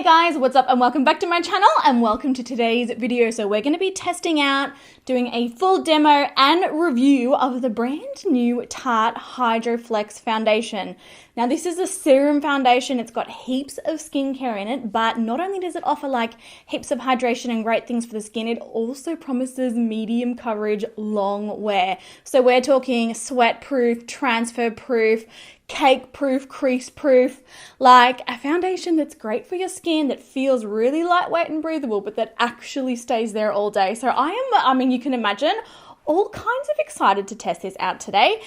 Hey guys, what's up and welcome back to my channel and welcome to today's video. So we're going to be testing out, doing a full demo and review of the brand new Tarte Hydro Flex foundation. Now this is a serum foundation. It's got heaps of skincare in it, but not only does it offer like heaps of hydration and great things for the skin, it also promises medium coverage, long wear. So we're talking sweat proof, transfer proof, cake proof, crease proof, like a foundation that's great for your skin, that feels really lightweight and breathable, but that actually stays there all day. So I mean, you can imagine, all kinds of excited to test this out today.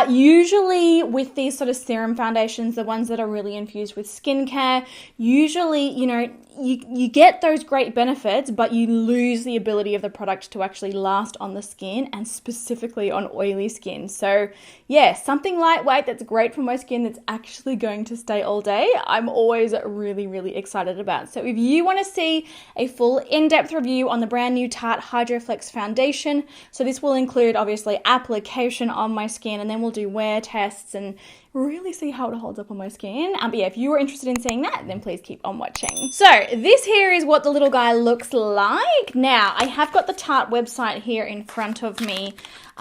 Usually with these sort of serum foundations, the ones that are really infused with skincare, usually, you know, you get those great benefits, but you lose the ability of the product to actually last on the skin and specifically on oily skin. So yeah, something lightweight that's great for my skin that's actually going to stay all day, I'm always really, really excited about. So if you want to see a full in-depth review on the brand new Tarte Hydro Flex foundation, so this will include obviously application on my skin, and then we'll do wear tests and really see how it holds up on my skin. But yeah, if you are interested in seeing that, then please keep on watching. So this here is what the little guy looks like. Now I have got the Tarte website here in front of me,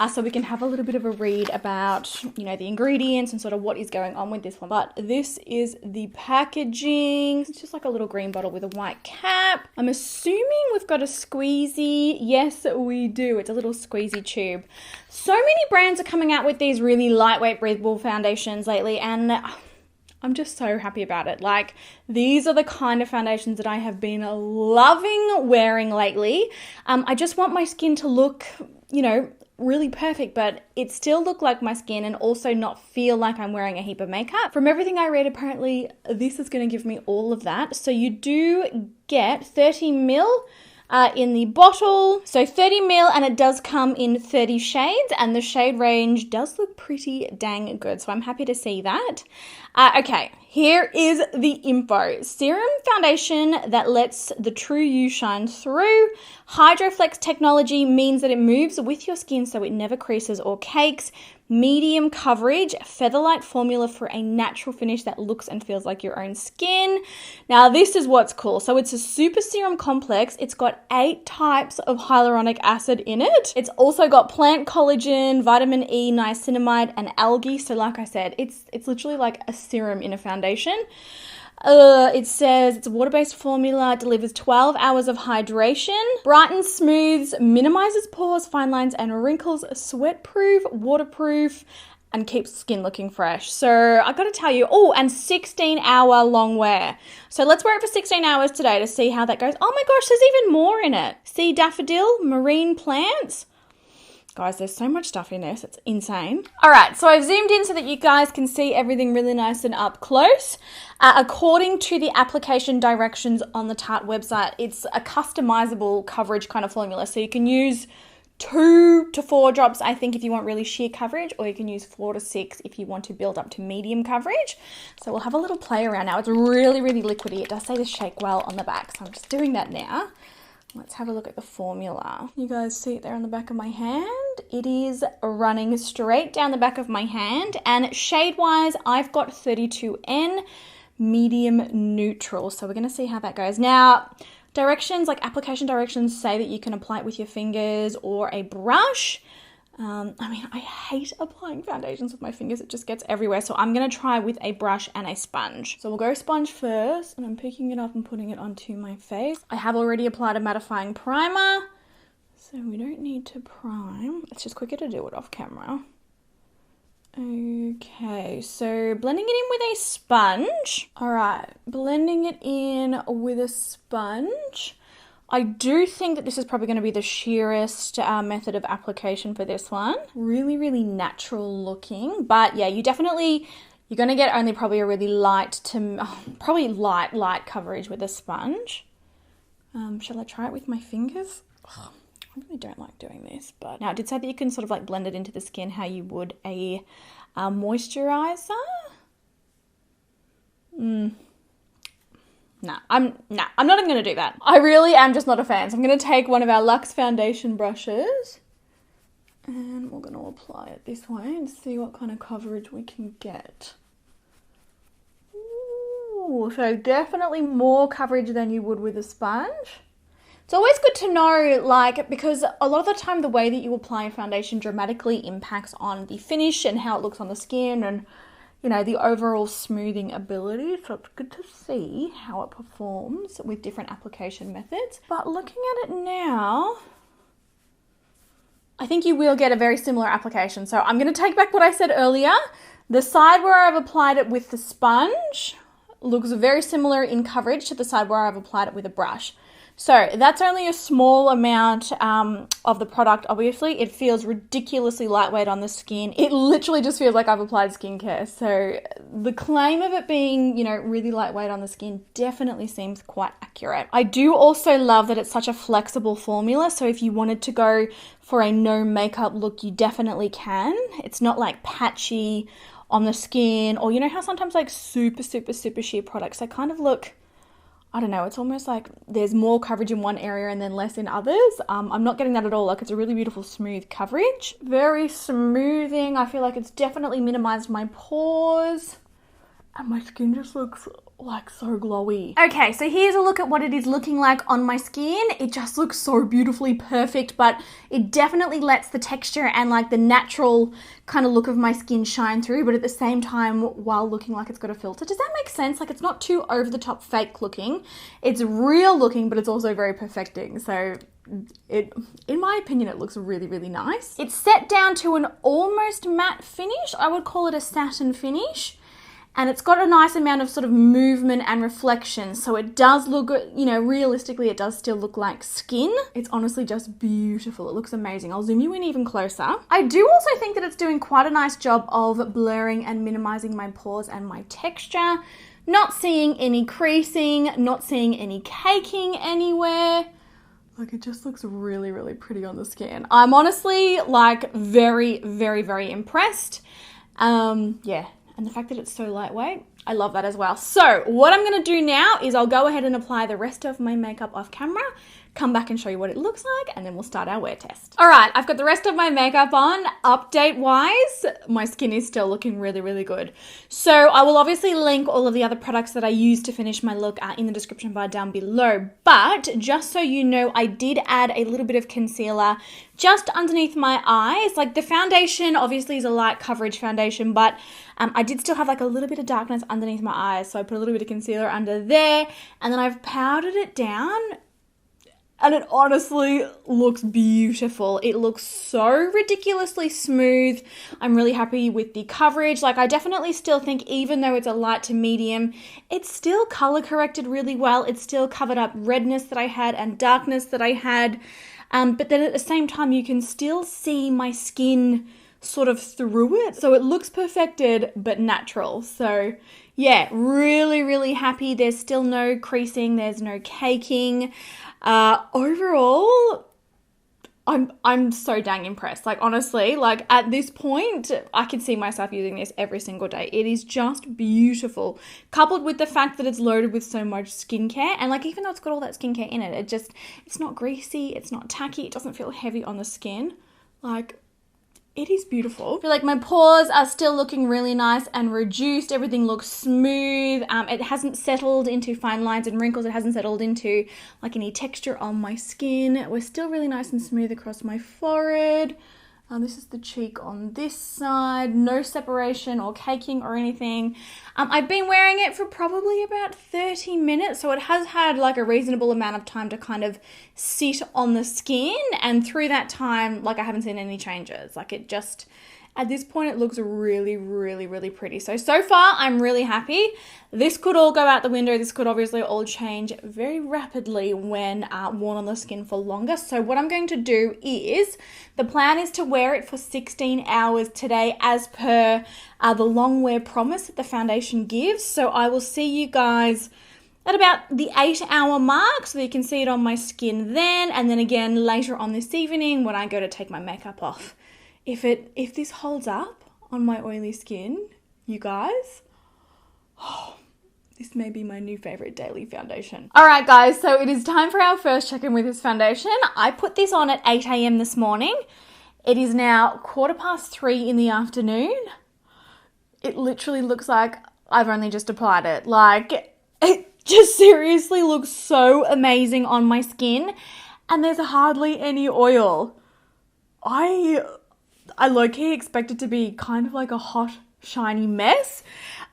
so we can have a little bit of a read about, you know, the ingredients and sort of what is going on with this one. But this is the packaging. It's just like a little green bottle with a white cap. I'm assuming we've got a squeezy. Yes, we do. It's a little squeezy tube. So many brands are coming out with these really lightweight, breathable foundations lately, and I'm just so happy about it. Like, these are the kind of foundations that I have been loving wearing lately. I just want my skin to look, you know, really perfect, but it still look like my skin and also not feel like I'm wearing a heap of makeup. From everything I read, apparently this is going to give me all of that. So you do get 30 ml in the bottle, so 30 ml, and it does come in 30 shades, and the shade range does look pretty dang good, so I'm happy to see that. Okay, here is the info. Serum foundation that lets the true you shine through. HydroFlex technology means that it moves with your skin so it never creases or cakes. Medium coverage, feather-light formula for a natural finish that looks and feels like your own skin. Now this is what's cool. So it's a super serum complex. It's got 8 types of hyaluronic acid in it. It's also got plant collagen, vitamin E, niacinamide, and algae. So like I said, it's literally like a serum in a foundation. It says it's a water-based formula, delivers 12 hours of hydration, brightens, smooths, minimizes pores, fine lines, and wrinkles, sweat-proof, waterproof, and keeps skin looking fresh. So I gotta tell you, oh, and 16-hour long wear. So let's wear it for 16 hours today to see how that goes. Oh my gosh, there's even more in it. See, daffodil, marine plants. Guys, there's so much stuff in this, it's insane. All right, so I've zoomed in so that you guys can see everything really nice and up close. According to the application directions on the Tarte website, it's a customizable coverage kind of formula. So you can use 2 to 4 drops, I think, if you want really sheer coverage, or you can use 4 to 6 if you want to build up to medium coverage. So we'll have a little play around now. It's really, really liquidy. It does say to shake well on the back, so I'm just doing that now. Let's have a look at the formula. You guys see it there on the back of my hand? It is running straight down the back of my hand, and shade-wise, I've got 32N, medium neutral. So we're gonna see how that goes. Now, directions, like application directions, say that you can apply it with your fingers or a brush. I mean, I hate applying foundations with my fingers. It just gets everywhere. So I'm going to try with a brush and a sponge. So we'll go sponge first, and I'm picking it up and putting it onto my face. I have already applied a mattifying primer, so we don't need to prime. It's just quicker to do it off camera. Okay, so blending it in with a sponge. All right, blending it in with a sponge. I do think that this is probably going to be the sheerest method of application for this one. Really, really natural looking. But yeah, you're going to get only probably a really light to, probably light coverage with a sponge. Shall I try it with my fingers? Oh, I really don't like doing this. But now it did say that you can sort of like blend it into the skin how you would a moisturizer. No, I'm not even going to do that. I really am just not a fan. So I'm going to take one of our Luxe foundation brushes and we're going to apply it this way and see what kind of coverage we can get. Ooh. Ooh, so definitely more coverage than you would with a sponge. It's always good to know, like, because a lot of the time the way that you apply a foundation dramatically impacts on the finish and how it looks on the skin and, you know, the overall smoothing ability. So it's good to see how it performs with different application methods. But looking at it now, I think you will get a very similar application. So I'm going to take back what I said earlier. The side where I've applied it with the sponge looks very similar in coverage to the side where I've applied it with a brush. So that's only a small amount of the product, obviously. It feels ridiculously lightweight on the skin. It literally just feels like I've applied skincare. So the claim of it being, you know, really lightweight on the skin definitely seems quite accurate. I do also love that it's such a flexible formula. So if you wanted to go for a no makeup look, you definitely can. It's not like patchy on the skin, or you know how sometimes like super sheer products, they kind of look, I don't know, it's almost like there's more coverage in one area and then less in others. I'm not getting that at all. Like, it's a really beautiful smooth coverage. Very smoothing. I feel like it's definitely minimized my pores. And my skin just looks like so glowy. Okay, so here's a look at what it is looking like on my skin. It just looks so beautifully perfect, but it definitely lets the texture and like the natural kind of look of my skin shine through, but at the same time while looking like it's got a filter. Does that make sense? Like, it's not too over the top fake looking. It's real looking, but it's also very perfecting. So it, in my opinion, it looks really, really nice. It's set down to an almost matte finish. I would call it a satin finish. And it's got a nice amount of sort of movement and reflection. So it does look, you know, realistically, it does still look like skin. It's honestly just beautiful. It looks amazing. I'll zoom you in even closer. I do also think that it's doing quite a nice job of blurring and minimizing my pores and my texture. Not seeing any creasing, not seeing any caking anywhere. Like, it just looks really, really pretty on the skin. I'm honestly like very, very, very impressed. Yeah. And the fact that it's so lightweight, I love that as well. So what I'm going to do now is I'll go ahead and apply the rest of my makeup off camera, come back and show you what it looks like, and then we'll start our wear test. All right, I've got the rest of my makeup on. Update-wise, my skin is still looking really, really good. So I will obviously link all of the other products that I used to finish my look in the description bar down below. But just so you know, I did add a little bit of concealer just underneath my eyes. Like, the foundation obviously is a light coverage foundation, but I did still have like a little bit of darkness underneath my eyes. So I put a little bit of concealer under there, and then I've powdered it down. And it honestly looks beautiful. It looks so ridiculously smooth. I'm really happy with the coverage. Like, I definitely still think, even though it's a light to medium, it's still color corrected really well. It's still covered up redness that I had and darkness that I had. But then at the same time, you can still see my skin sort of through it. So it looks perfected, but natural. So yeah, really, really happy. There's still no creasing. There's no caking. Overall, I'm so dang impressed. Like, honestly, like at this point, I can see myself using this every single day. It is just beautiful, coupled with the fact that it's loaded with so much skincare. And like, even though it's got all that skincare in it, it's not greasy, it's not tacky, it doesn't feel heavy on the skin. Like, it is beautiful. I feel like my pores are still looking really nice and reduced. Everything looks smooth. It hasn't settled into fine lines and wrinkles. It hasn't settled into like any texture on my skin. We're still really nice and smooth across my forehead. This is the cheek on this side. No separation or caking or anything. I've been wearing it for probably about 30 minutes. So it has had like a reasonable amount of time to kind of sit on the skin. And through that time, like, I haven't seen any changes. Like, it just, at this point, it looks really, really, really pretty. So far, I'm really happy. This could all go out the window. This could obviously all change very rapidly when worn on the skin for longer. So what I'm going to do is, the plan is to wear it for 16 hours today as per the long wear promise that the foundation gives. So I will see you guys at about the 8-hour mark, so that you can see it on my skin then, and then again later on this evening when I go to take my makeup off. If this holds up on my oily skin, you guys, this may be my new favorite daily foundation. All right, guys, so it is time for our first check-in with this foundation. I put this on at 8 a.m. this morning. It is now 3:15 in the afternoon. It literally looks like I've only just applied it. Like, It just seriously looks so amazing on my skin, and there's hardly any oil. I low-key expect it to be kind of like a hot, shiny mess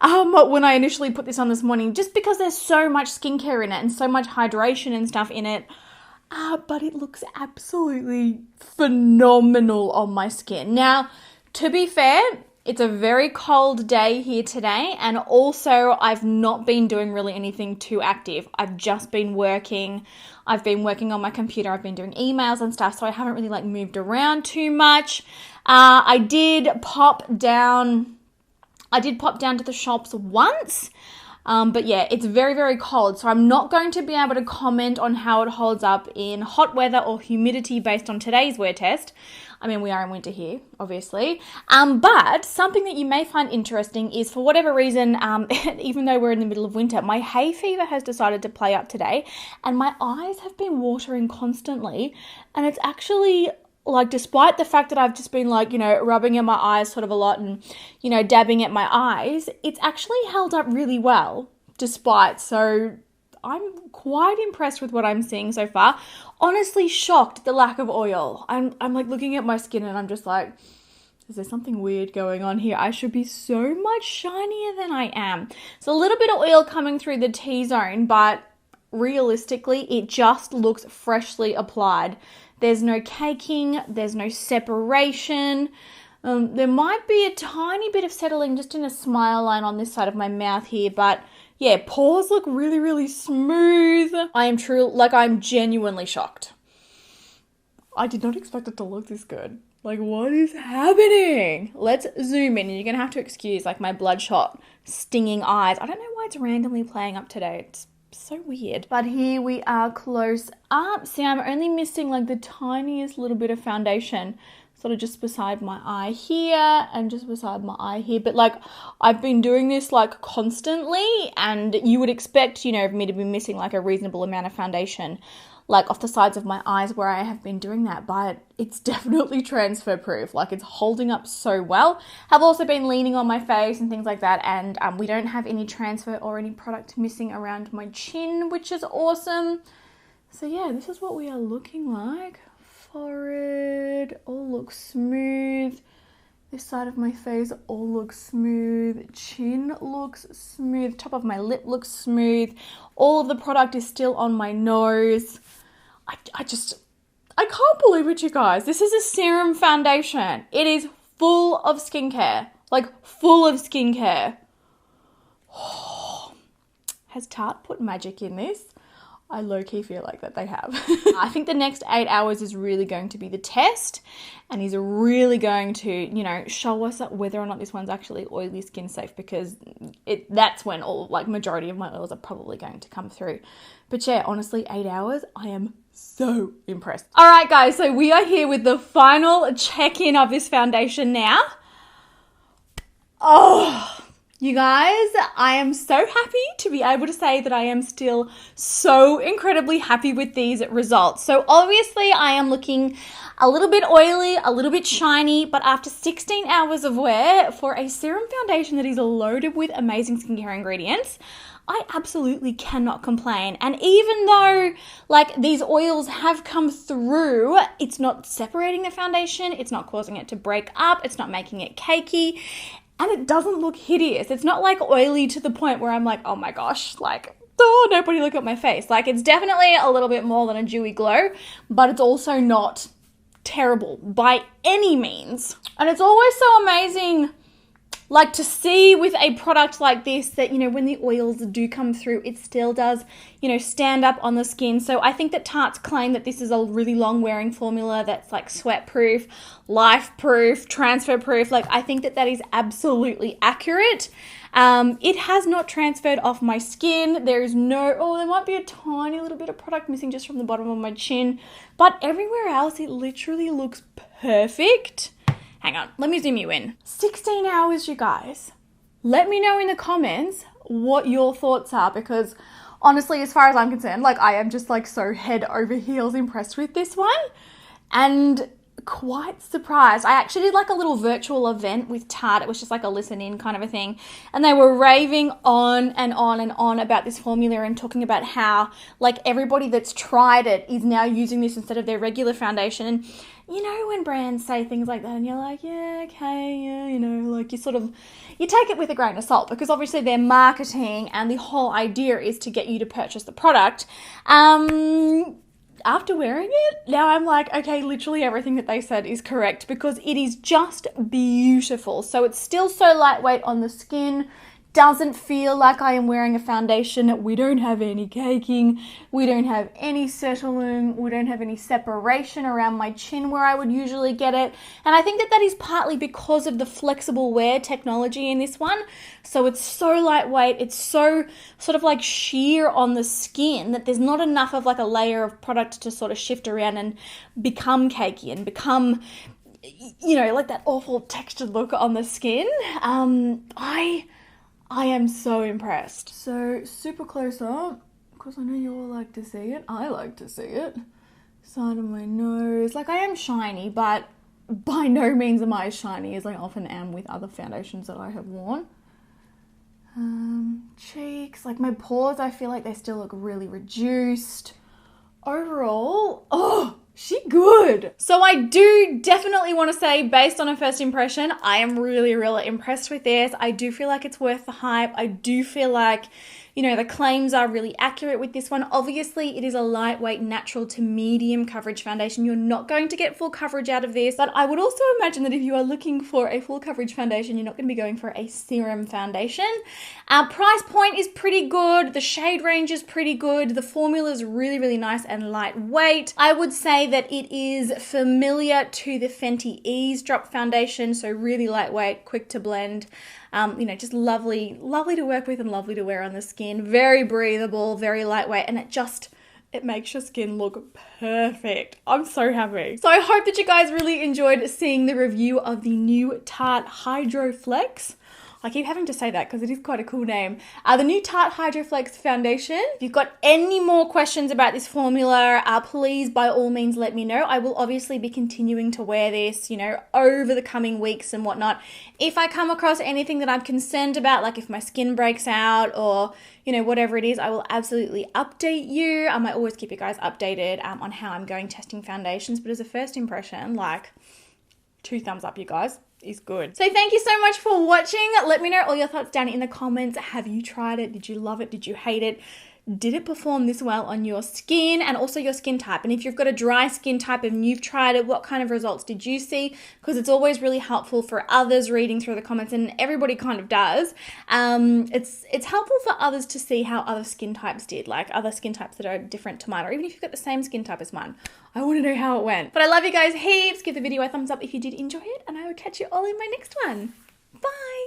when I initially put this on this morning, just because there's so much skincare in it and so much hydration and stuff in it. But it looks absolutely phenomenal on my skin. Now, to be fair, it's a very cold day here today, and also I've not been doing really anything too active. I've just been working. I've been working on my computer. I've been doing emails and stuff, so I haven't really moved around too much. I did pop down to the shops once. But yeah, it's very, very cold. So I'm not going to be able to comment on how it holds up in hot weather or humidity based on today's wear test. I mean, we are in winter here, obviously. But something that you may find interesting is, for whatever reason, even though we're in the middle of winter, my hay fever has decided to play up today, and my eyes have been watering constantly. And it's actually, like, despite the fact that I've just been rubbing at my eyes sort of a lot and, dabbing at my eyes, it's actually held up really well despite. So I'm quite impressed with what I'm seeing so far. Honestly shocked at the lack of oil. I'm looking at my skin and I'm just like, is there something weird going on here? I should be so much shinier than I am. So a little bit of oil coming through the T-zone, but realistically, it just looks freshly applied. There's no caking, there's no separation. There might be a tiny bit of settling just in a smile line on this side of my mouth here, but yeah, pores look really, really smooth. I'm genuinely shocked. I did not expect it to look this good. Like, what is happening? Let's zoom in. You're going to have to excuse my bloodshot, stinging eyes. I don't know why it's randomly playing up today. It's so weird. But here we are close up. See, I'm only missing the tiniest little bit of foundation, sort of just beside my eye here and just beside my eye here. But I've been doing this constantly, and you would expect, me to be missing a reasonable amount of foundation off the sides of my eyes where I have been doing that, but it's definitely transfer proof. It's holding up so well. I've also been leaning on my face and things like that, and we don't have any transfer or any product missing around my chin, which is awesome. So yeah, this is what we are looking like. Forehead all looks smooth. This side of my face all looks smooth. Chin looks smooth. Top of my lip looks smooth. All of the product is still on my nose. I can't believe it, you guys. This is a serum foundation. It is full of skincare. Full of skincare. Has Tarte put magic in this? I low-key feel like that they have. I think the next 8 hours is really going to be the test, and he's really going to, show us whether or not this one's actually oily skin safe, because that's when all, majority of my oils are probably going to come through. But yeah, honestly, 8 hours, I am so impressed. All right, guys, so we are here with the final check-in of this foundation now. Oh, you guys, I am so happy to be able to say that I am still so incredibly happy with these results. So obviously I am looking a little bit oily, a little bit shiny, but after 16 hours of wear for a serum foundation that is loaded with amazing skincare ingredients, I absolutely cannot complain. And even though these oils have come through, it's not separating the foundation, it's not causing it to break up, it's not making it cakey, and it doesn't look hideous. It's not oily to the point where I'm oh my gosh, oh, nobody look at my face. It's definitely a little bit more than a dewy glow, but it's also not terrible by any means. And it's always so amazing to see with a product like this that, when the oils do come through, it still does, stand up on the skin. So I think that Tarte's claim that this is a really long wearing formula that's sweat proof, life proof, transfer proof, I think that is absolutely accurate. It has not transferred off my skin. There is there might be a tiny little bit of product missing just from the bottom of my chin, but everywhere else it literally looks perfect. Hang on, let me zoom you in. 16 hours, you guys. Let me know in the comments what your thoughts are, because honestly, as far as I'm concerned, I am just so head over heels impressed with this one. And quite surprised. I actually did like a little virtual event with Tarte. It was just like a listen in kind of a thing. And they were raving on and on and on about this formula and talking about how like everybody that's tried it is now using this instead of their regular foundation. And you know, when brands say things like that and you're like, yeah, okay, yeah, you know, like you take it with a grain of salt because obviously they're marketing and the whole idea is to get you to purchase the product. After wearing it, now I'm like, okay, literally everything that they said is correct because it is just beautiful. So it's still so lightweight on the skin. Doesn't feel like I am wearing a foundation. We don't have any caking. We don't have any settling. We don't have any separation around my chin where I would usually get it. And I think that that is partly because of the flexible wear technology in this one. So it's so lightweight. It's so sort of like sheer on the skin that there's not enough of like a layer of product to sort of shift around and become cakey and become, you know, like that awful textured look on the skin. I am so impressed. So super close up, because I know you all like to see it. I like to see it. Side of my nose. Like I am shiny, but by no means am I as shiny as I often am with other foundations that I have worn. Cheeks, like my pores, I feel like they still look really reduced. Overall, oh, she good. So I do definitely want to say, based on a first impression, I am really, really impressed with this. I do feel like it's worth the hype. I do feel like, you know, the claims are really accurate with this one. Obviously, it is a lightweight, natural to medium coverage foundation. You're not going to get full coverage out of this, but I would also imagine that if you are looking for a full coverage foundation, you're not going to be going for a serum foundation. Our price point is pretty good. The shade range is pretty good. The formula is really, really nice and lightweight. I would say that it is familiar to the Fenty Ease Drop foundation, so really lightweight, quick to blend. You know, just lovely to work with and lovely to wear on the skin. Very breathable, very lightweight, and it makes your skin look perfect. I'm so happy. So I hope that you guys really enjoyed seeing the review of the new Tarte Hydro Flex. I keep having to say that because it is quite a cool name. The new Tarte Hydro Flex foundation. If you've got any more questions about this formula, please by all means let me know. I will obviously be continuing to wear this, you know, over the coming weeks and whatnot. If I come across anything that I'm concerned about, like if my skin breaks out or, you know, whatever it is, I will absolutely update you. I might always keep you guys updated on how I'm going testing foundations. But as a first impression, like 2 thumbs up, you guys. Is good. So thank you so much for watching. Let me know all your thoughts down in the comments. Have you tried it? Did you love it? Did you hate it? Did it perform this well on your skin and also your skin type? And if you've got a dry skin type and you've tried it, what kind of results did you see? Because it's always really helpful for others reading through the comments, and everybody kind of does. It's helpful for others to see how other skin types did, like other skin types that are different to mine, or even if you've got the same skin type as mine. I want to know how it went. But I love you guys heaps. Give the video a thumbs up if you did enjoy it, and I will catch you all in my next one. Bye.